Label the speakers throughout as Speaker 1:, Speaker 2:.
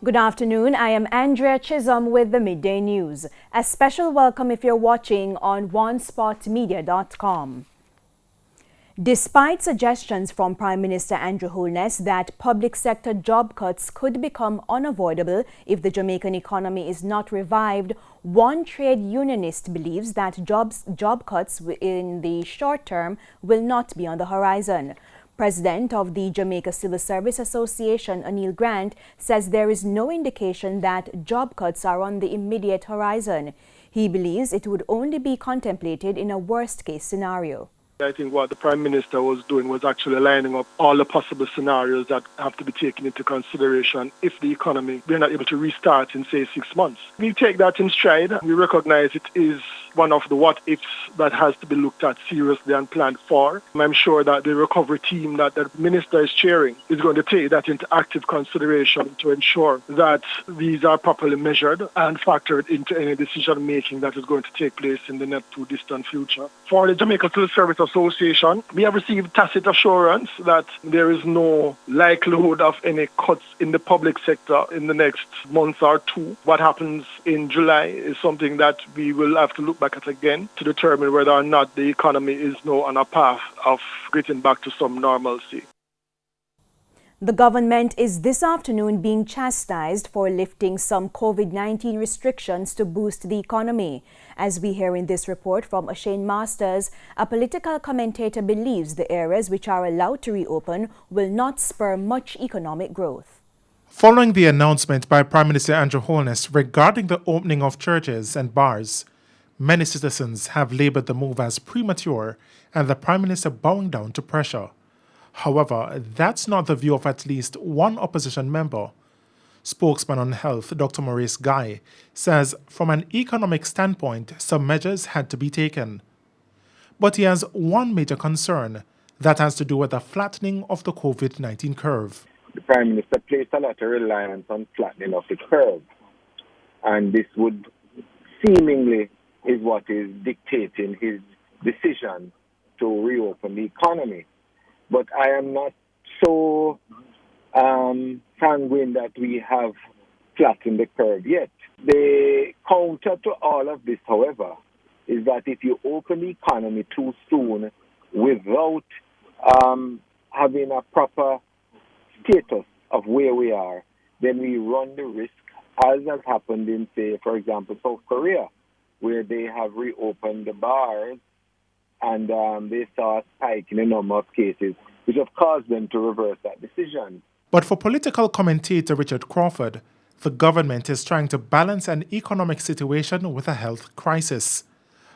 Speaker 1: Good afternoon. I am Andrea Chisholm with the Midday News. A special welcome if you're watching on onespotmedia.com. Despite suggestions from Prime Minister Andrew Holness that public sector job cuts could become unavoidable if the Jamaican economy is not revived, one trade unionist believes that job cuts in the short term will not be on the horizon. President of the Jamaica Civil Service Association, Anil Grant, says there is no indication that job cuts are on the immediate horizon. He believes it would only be contemplated in a worst-case scenario.
Speaker 2: I think what the Prime Minister was doing was actually lining up all the possible scenarios that have to be taken into consideration if the economy, we're not able to restart in, say, 6 months. We take that in stride. We recognize it is one of the what-ifs that has to be looked at seriously and planned for. I'm sure that the recovery team that the Minister is chairing is going to take that into active consideration to ensure that these are properly measured and factored into any decision-making that is going to take place in the not too distant future. For the Jamaica Civil Service Association, we have received tacit assurance that there is no likelihood of any cuts in the public sector in the next month or two. What happens in July is something that we will have to look back at again to determine whether or not the economy is now on a path of getting back to some normalcy.
Speaker 1: The government is this afternoon being chastised for lifting some COVID-19 restrictions to boost the economy. As we hear in this report from Shane Masters, a political commentator believes the areas which are allowed to reopen will not spur much economic growth.
Speaker 3: Following the announcement by Prime Minister Andrew Holness regarding the opening of churches and bars, many citizens have labelled the move as premature and the Prime Minister bowing down to pressure. However, that's not the view of at least one opposition member. Spokesman on Health, Dr. Maurice Guy, says from an economic standpoint, some measures had to be taken. But he has one major concern that has to do with the flattening of the COVID-19 curve.
Speaker 4: The Prime Minister placed a lot of reliance on flattening of the curve, and this would seemingly is what is dictating his decision to reopen the economy. But I am not so sanguine that we have flattened the curve yet. The counter to all of this, however, is that if you open the economy too soon without having a proper status of where we are, then we run the risk, as has happened in, say, for example, South Korea, where they have reopened the bars and they saw a spike in the number of cases, which have caused them to reverse that decision.
Speaker 3: But for political commentator Richard Crawford, the government is trying to balance an economic situation with a health crisis.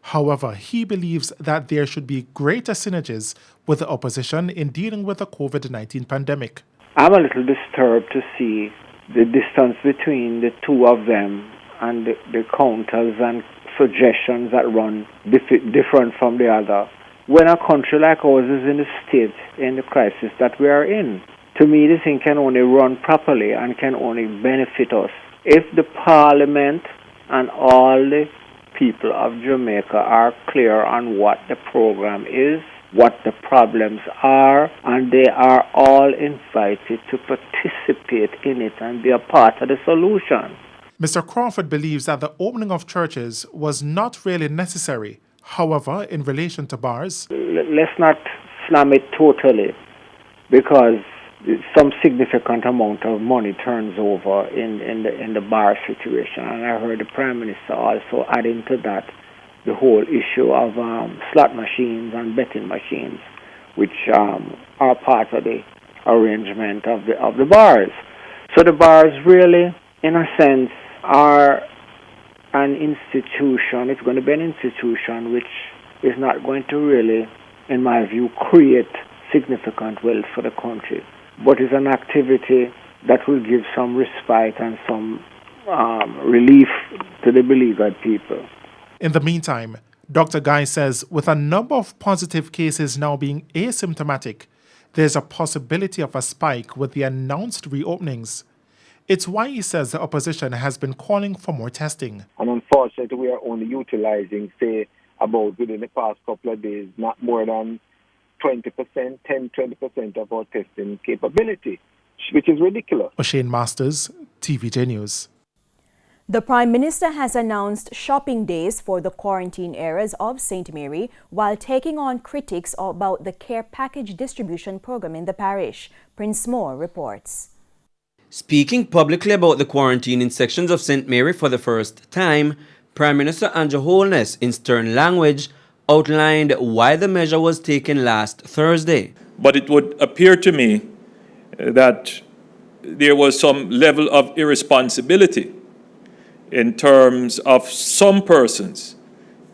Speaker 3: However, he believes that there should be greater synergies with the opposition in dealing with the COVID-19 pandemic.
Speaker 5: I'm a little disturbed to see the distance between the two of them and the counters and suggestions that run different from the other. When a country like ours is in the state, in the crisis that we are in, to me this thing can only run properly and can only benefit us if the Parliament and all the people of Jamaica are clear on what the program is, what the problems are, and they are all invited to participate in it and be a part of the solution.
Speaker 3: Mr. Crawford believes that the opening of churches was not really necessary. However, in relation to bars,
Speaker 5: let's not slam it totally, because some significant amount of money turns over in the bar situation. And I heard the Prime Minister also adding to that the whole issue of slot machines and betting machines, which are part of the arrangement of the bars. So the bars really, in a sense, are an institution. It's going to be an institution which is not going to really, in my view, create significant wealth for the country, but is an activity that will give some respite and some relief to the beleaguered people.
Speaker 3: In the meantime, Dr. Guy says with a number of positive cases now being asymptomatic, there's a possibility of a spike with the announced reopenings. It's why he says the opposition has been calling for more testing.
Speaker 4: And unfortunately, we are only utilizing, say, about within the past couple of days, not more than 20%, 10-20% of our testing capability, which is ridiculous.
Speaker 3: Shane Masters, TVJ News.
Speaker 1: The Prime Minister has announced shopping days for the quarantine areas of St. Mary while taking on critics about the care package distribution program in the parish. Prince Moore reports.
Speaker 6: Speaking publicly about the quarantine in sections of St. Mary for the first time, Prime Minister Andrew Holness, in stern language, outlined why the measure was taken last Thursday.
Speaker 7: But it would appear to me that there was some level of irresponsibility in terms of some persons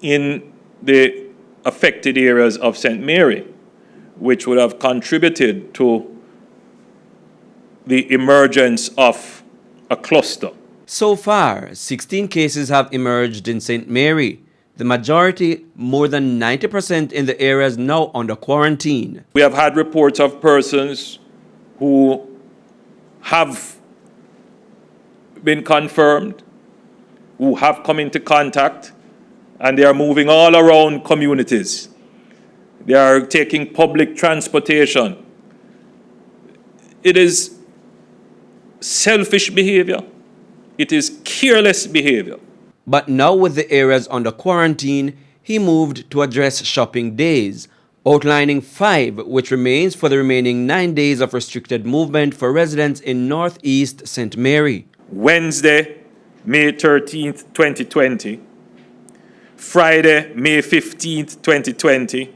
Speaker 7: in the affected areas of St. Mary, which would have contributed to the emergence of a cluster.
Speaker 6: So far, 16 cases have emerged in St. Mary, the majority, more than 90%, in the areas now under quarantine.
Speaker 7: We have had reports of persons who have been confirmed, who have come into contact, and they are moving all around communities. They are taking public transportation. It is selfish behavior. It is careless behavior.
Speaker 6: But now, with the areas under quarantine, he moved to address shopping days, outlining 5 which remains for the remaining 9 days of restricted movement for residents in Northeast St. Mary.
Speaker 7: Wednesday, May 13th, 2020. Friday, May 15th, 2020.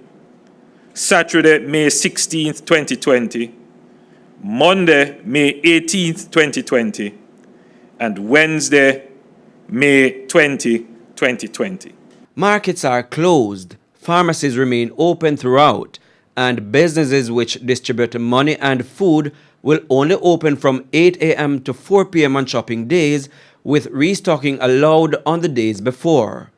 Speaker 7: Saturday, May 16th, 2020. Monday, May 18th, 2020. And Wednesday, May 20, 2020.
Speaker 6: Markets are closed, pharmacies remain open throughout, and businesses which distribute money and food will only open from 8 a.m. to 4 p.m. on shopping days, with restocking allowed on the days before.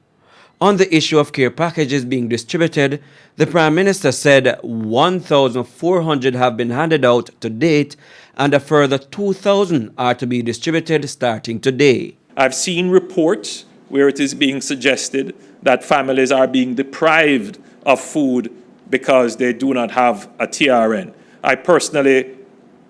Speaker 6: On the issue of care packages being distributed, the Prime Minister said 1,400 have been handed out to date and a further 2,000 are to be distributed starting today.
Speaker 7: I've seen reports where it is being suggested that families are being deprived of food because they do not have a TRN. I personally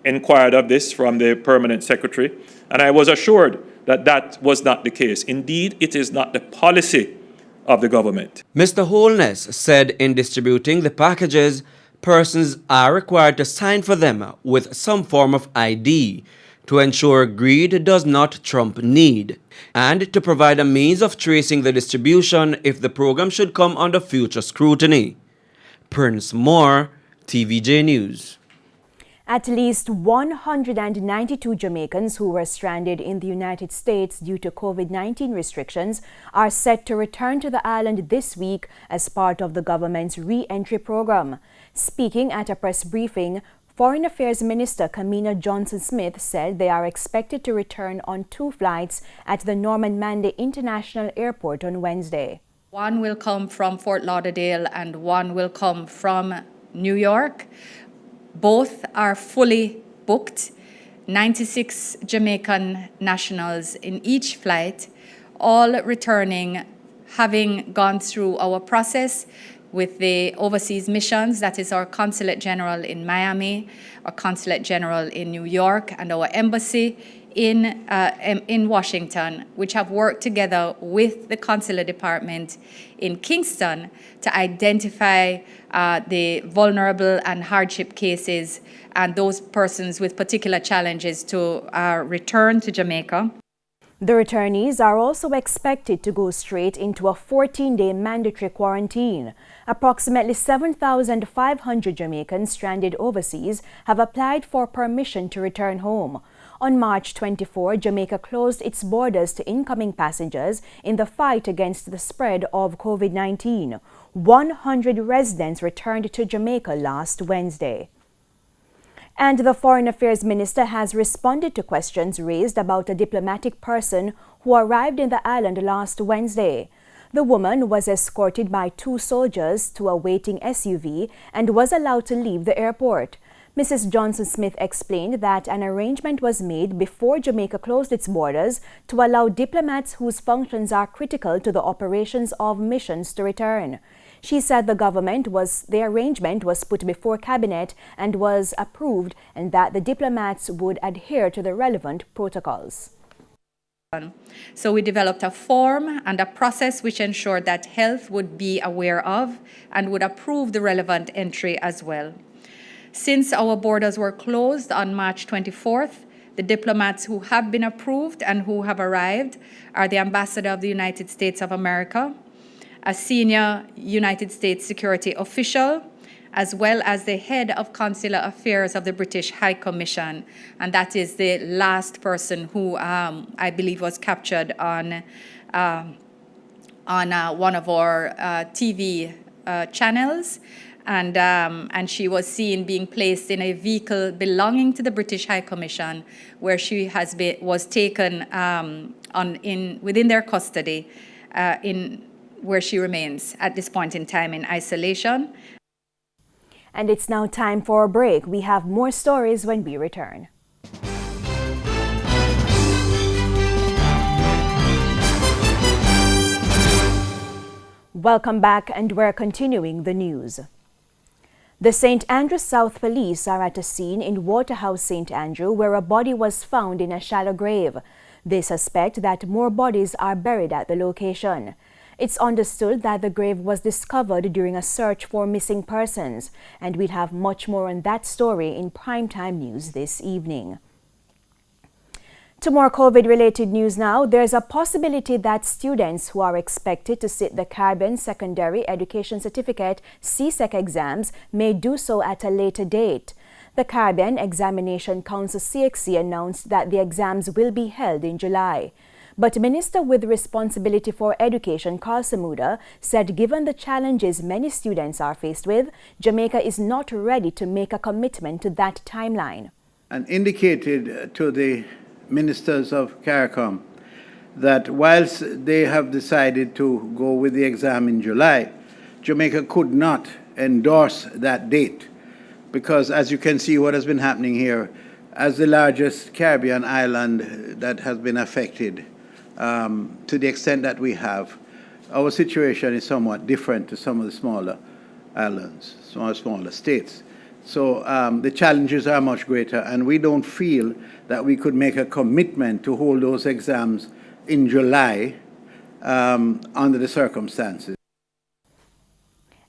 Speaker 7: inquired of this from the Permanent Secretary, and I was assured that that was not the case. Indeed, it is not the policy of the government.
Speaker 6: Mr. Holness said in distributing the packages, persons are required to sign for them with some form of ID to ensure greed does not trump need, and to provide a means of tracing the distribution if the program should come under future scrutiny. Prince Moore, TVJ News.
Speaker 1: At least 192 Jamaicans who were stranded in the United States due to COVID-19 restrictions are set to return to the island this week as part of the government's re-entry program. Speaking at a press briefing, Foreign Affairs Minister Kamina Johnson-Smith said they are expected to return on 2 flights at the Norman Manley International Airport on Wednesday.
Speaker 8: One will come from Fort Lauderdale and one will come from New York. Both are fully booked. 96 Jamaican nationals in each flight, all returning, having gone through our process with the overseas missions, that is our Consulate General in Miami, our Consulate General in New York, and our embassy in Washington, which have worked together with the Consular Department in Kingston to identify the vulnerable and hardship cases and those persons with particular challenges to return to Jamaica.
Speaker 1: The returnees are also expected to go straight into a 14-day mandatory quarantine. Approximately 7,500 Jamaicans stranded overseas have applied for permission to return home. On March 24, Jamaica closed its borders to incoming passengers in the fight against the spread of COVID-19. 100 residents returned to Jamaica last Wednesday. And the Foreign Affairs Minister has responded to questions raised about a diplomatic person who arrived in the island last Wednesday. The woman was escorted by 2 soldiers to a waiting SUV and was allowed to leave the airport. Mrs. Johnson-Smith explained that an arrangement was made before Jamaica closed its borders to allow diplomats whose functions are critical to the operations of missions to return. She said the arrangement was put before cabinet and was approved, and that the diplomats would adhere to the relevant protocols.
Speaker 8: So we developed a form and a process which ensured that health would be aware of and would approve the relevant entry as well. Since our borders were closed on March 24th, the diplomats who have been approved and who have arrived are the Ambassador of the United States of America, a senior United States security official, as well as the head of consular affairs of the British High Commission. And that is the last person who I believe was captured on one of our TV channels. And she was seen being placed in a vehicle belonging to the British High Commission, where she was taken within their custody, where she remains at this point in time in isolation.
Speaker 1: And it's now time for a break. We have more stories when we return. Welcome back, and we're continuing the news. The St. Andrew South Police are at a scene in Waterhouse, St. Andrew, where a body was found in a shallow grave. They suspect that more bodies are buried at the location. It's understood that the grave was discovered during a search for missing persons, and we'll have much more on that story in primetime news this evening. To more COVID-related news now, there's a possibility that students who are expected to sit the Caribbean Secondary Education Certificate CSEC exams may do so at a later date. The Caribbean Examination Council CXC announced that the exams will be held in July. But Minister with responsibility for education, Carl Samuda, said given the challenges many students are faced with, Jamaica is not ready to make a commitment to that timeline.
Speaker 9: And indicated to the ministers of CARICOM that whilst they have decided to go with the exam in July, Jamaica could not endorse that date because, as you can see what has been happening here, as the largest Caribbean island that has been affected, to the extent that we have, our situation is somewhat different to some of the smaller islands, smaller states. So the challenges are much greater, and we don't feel that we could make a commitment to hold those exams in July under the circumstances.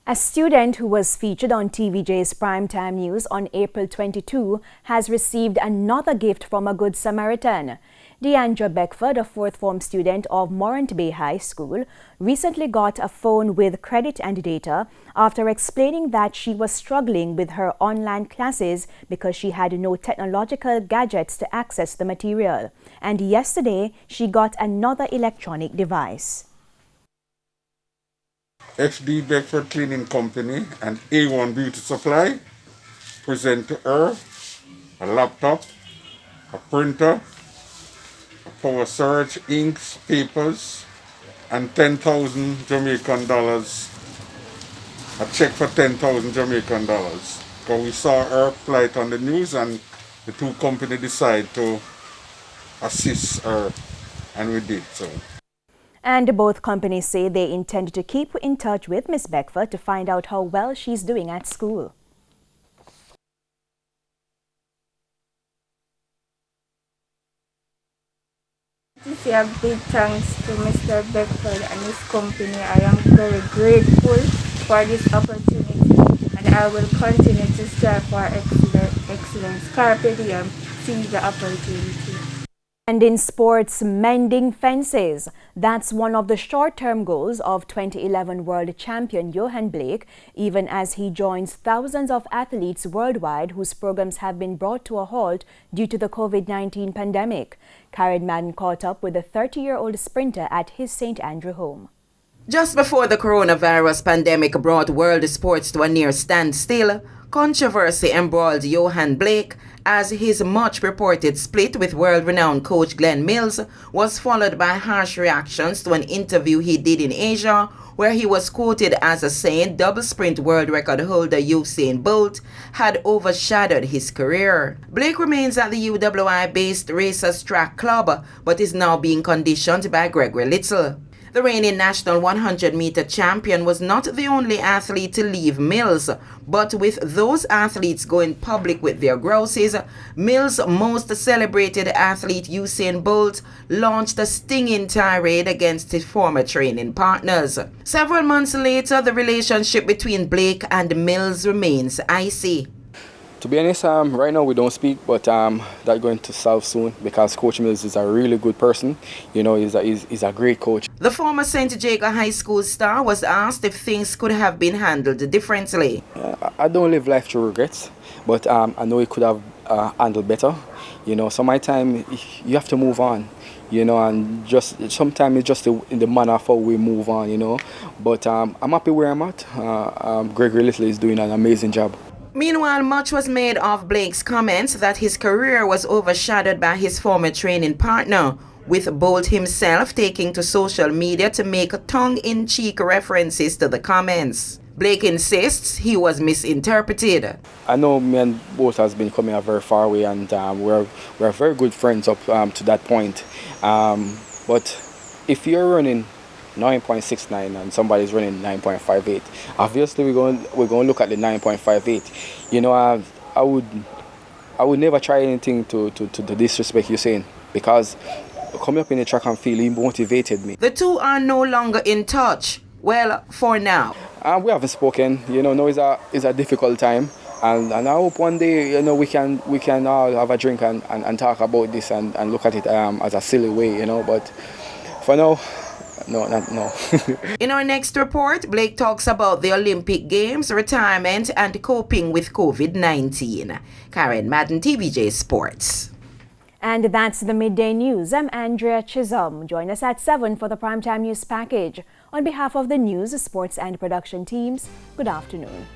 Speaker 1: A student who was featured on TVJ's Primetime News on April 22 has received another gift from a Good Samaritan. Deandra Beckford, a fourth-form student of Morant Bay High School, recently got a phone with credit and data after explaining that she was struggling with her online classes because she had no technological gadgets to access the material. And yesterday, she got another electronic device.
Speaker 10: XD Beckford Cleaning Company and A1 Beauty Supply present to her a laptop, a printer, a power surge, inks, papers, and 10,000 Jamaican dollars, a check for 10,000 Jamaican dollars. Because we saw her plight on the news and the two companies decided to assist her, and we did so.
Speaker 1: And both companies say they intend to keep in touch with Miss Beckford to find out how well she's doing at school.
Speaker 11: To say a big thanks to Mr. Beckford and his company. I am very grateful for this opportunity, and I will continue to strive for excellence. Carpe diem, seize the opportunity.
Speaker 1: And in sports, mending fences. That's one of the short-term goals of 2011 world champion Johan Blake, even as he joins thousands of athletes worldwide whose programs have been brought to a halt due to the COVID-19 pandemic. Karen Madden caught up with the 30-year-old sprinter at his St. Andrew home.
Speaker 12: Just before the coronavirus pandemic brought world sports to a near standstill, controversy embroiled Johan Blake as his much reported split with world-renowned coach Glenn Mills was followed by harsh reactions to an interview he did in Asia, where he was quoted as saying double sprint world record holder Usain Bolt had overshadowed his career. Blake remains at the UWI-based Racers Track Club, but is now being conditioned by Gregory Little. The reigning national 100-meter champion was not the only athlete to leave Mills, but with those athletes going public with their grouses, Mills' most celebrated athlete Usain Bolt launched a stinging tirade against his former training partners. Several months later, the relationship between Blake and Mills remains icy.
Speaker 13: To be honest, right now we don't speak, but that's going to solve soon because Coach Mills is a really good person. You know, he's a great coach.
Speaker 12: The former St. Jago High School star was asked if things could have been handled differently.
Speaker 13: I don't live life through regrets, but I know it could have handled better. You know, so my time, you have to move on. You know, and just sometimes it's just in the manner of how we move on. You know, but I'm happy where I'm at. Gregory Little is doing an amazing job.
Speaker 12: Meanwhile, much was made of Blake's comments that his career was overshadowed by his former training partner, with Bolt himself taking to social media to make tongue-in-cheek references to the comments. Blake insists he was misinterpreted.
Speaker 13: I know me and Bolt has been coming a very far way, and we're very good friends up to that point. But if you're running 9.69 and somebody's running 9.58, obviously we're going to look at the 9.58. You know, I would never try anything to disrespect Usain, because coming up in the track and field, he motivated me.
Speaker 12: The two are no longer in touch. Well, for now.
Speaker 13: We haven't spoken. You know, now is a difficult time, and I hope one day, you know, we can all have a drink and talk about this and look at it as a silly way, you know. But for now, no.
Speaker 12: In our next report, Blake talks about the Olympic Games, retirement, and coping with COVID-19. Karen Madden, TVJ Sports.
Speaker 1: And that's the Midday News. I'm Andrea Chisholm. Join us at 7 for the Primetime News Package. On behalf of the news, sports, and production teams, good afternoon.